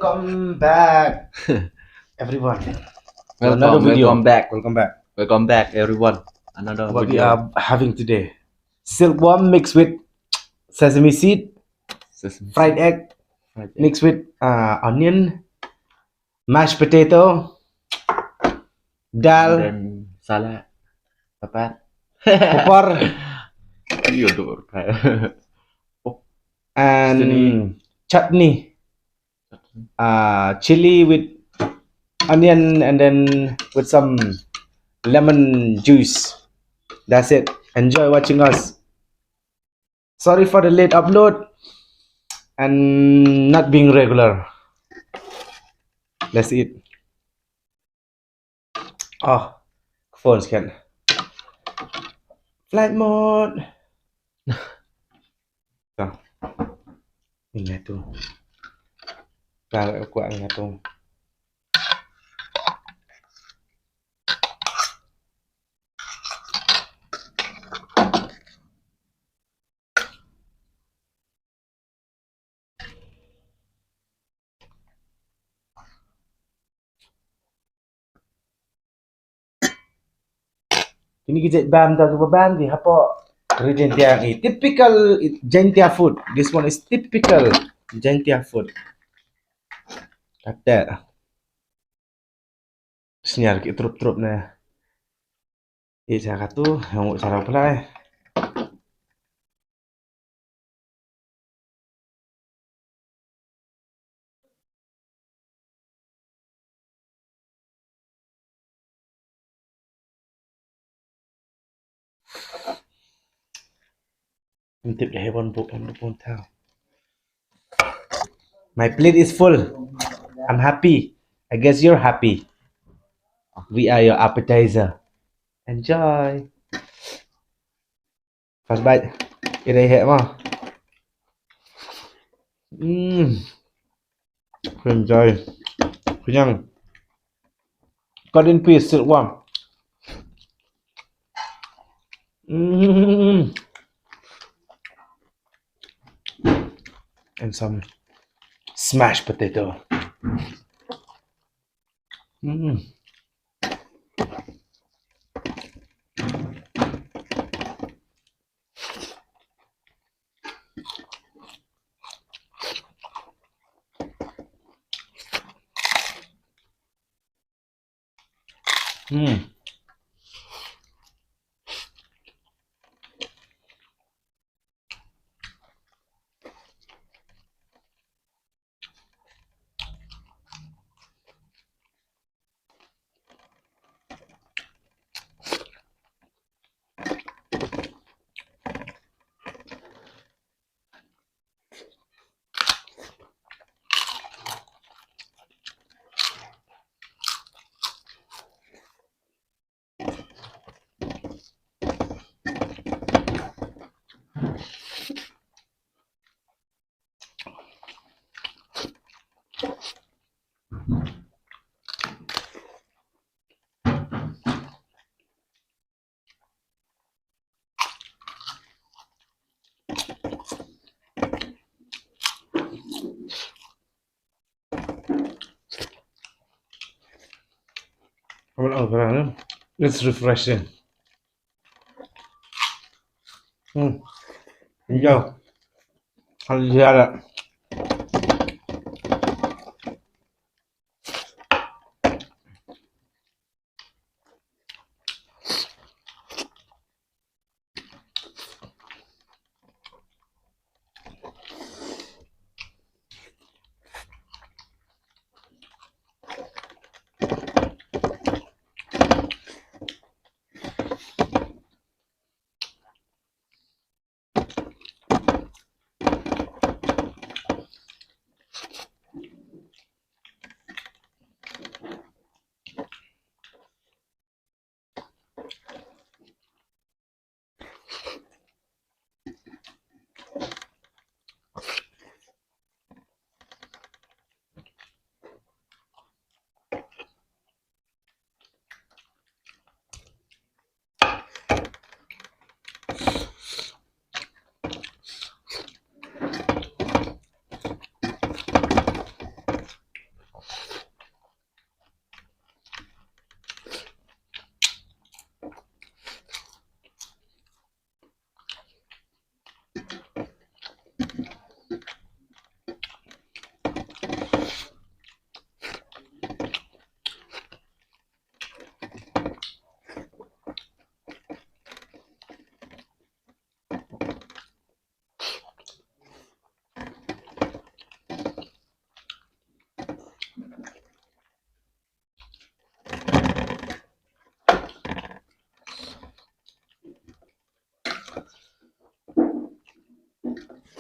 Welcome back, everyone, to another Welcome, video. welcome back, Welcome back. welcome back, everyone. Another What we video. are having today: silkworm mixed with sesame seed, Sesame fried egg fried egg, mixed with onion, mashed potato, and dal, then salad. Apa? popor, Iya tuh. and chutney. Chili with onion, and then with some lemon juice. That's it. Enjoy watching us. Sorry for the late upload and not being regular. Let's eat. Oh, phone scan. Flight mode. Tuh. Ingat tuh. Kalau aku ingat tuh. Ini kita bam tahu beban di apa? Gentia ini typical Gentia food. This one is typical Gentia food. Kata. Senyar kita trup-trup na. Cara tu, yang cara pula eh. Tip dah hewan pun tahu. My plate is full. I'm happy. I guess you're happy. We are your appetizer. Enjoy. First bite. Ini hebat mah. Enjoy. Kenyang. Cut in piece, silkworm. And some smashed potato. It's refreshing. Enjoy. Kalau dia ada.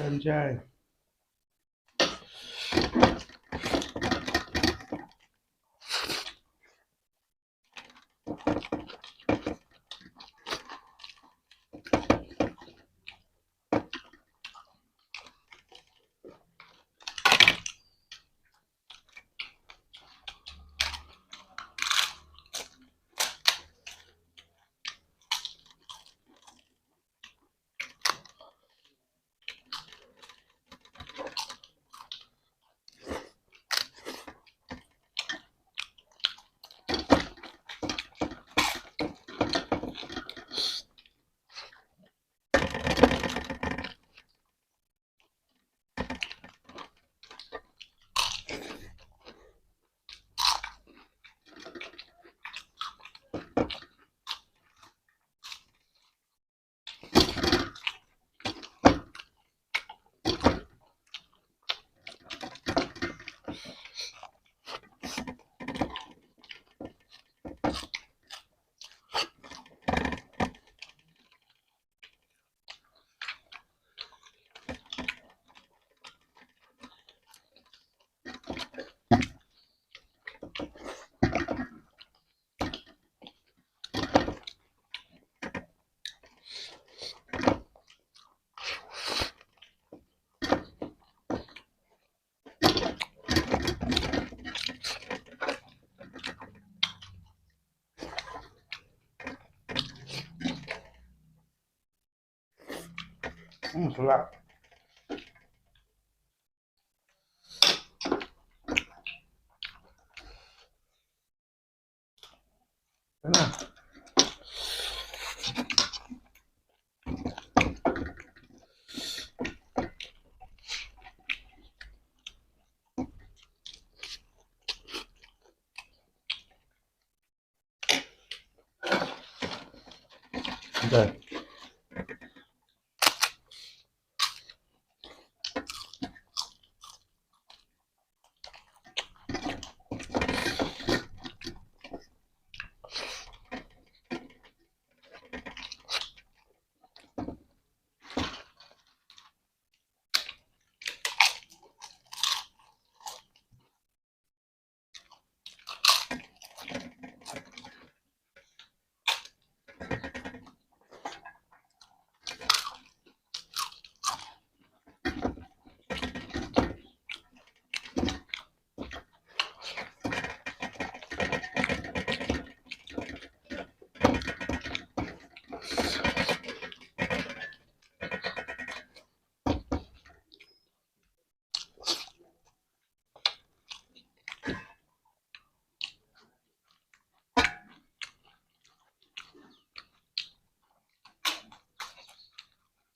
Enjoy. Sedap. Enak. Enjoy.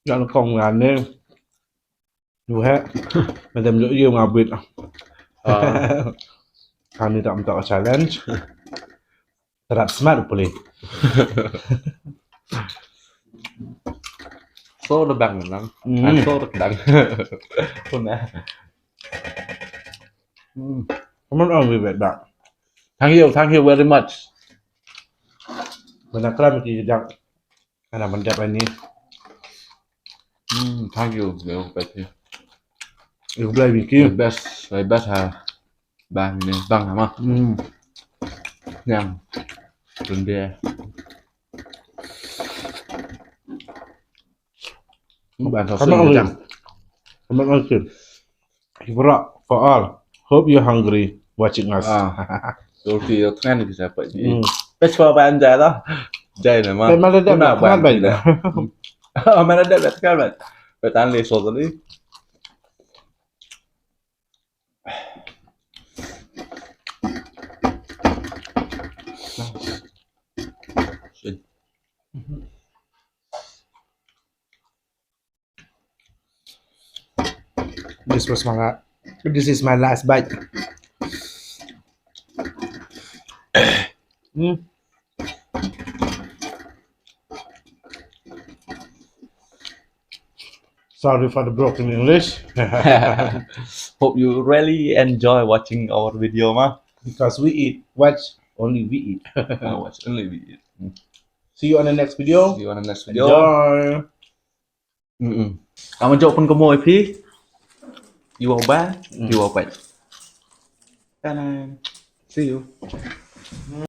Jangan kong aneh.ดูฮะ มันเต็มเยอะเยี่ยมงาบิดอ่ะ คราวนี้ต้องต่อ challenge terap smart boleh So the bang nang. So the dang. Pun na. Come on with it back Thank you very much. มันนักกล้าเมื่อกี้จังขนาดมันจับอันนี้ Thank you. Nhiều vậy thì อยู่เลยเมื่อกี้ my best ha. Bang ni bang hả mà. Nhầm. Đừng đi. บ้านเขาซื้อจัง Come on good Hibra for all hope you're hungry watching us Đôi khi nghe thì sẽ phải gì. Best for bạn dài đó. Dài này mà. Đây mà đây là bạn vậy nè. Mà đây là các bạn. Phải tan lì sốt rồi đi. This is my last bite. Sorry for the broken English. Hope you really enjoy watching our video ma. Because we eat, watch, only we eat. Watch only we eat. See you on the next video. See you on the next video. Enjoy. Kamu jawab pun kamu IP. You are bad. You are bad. See you.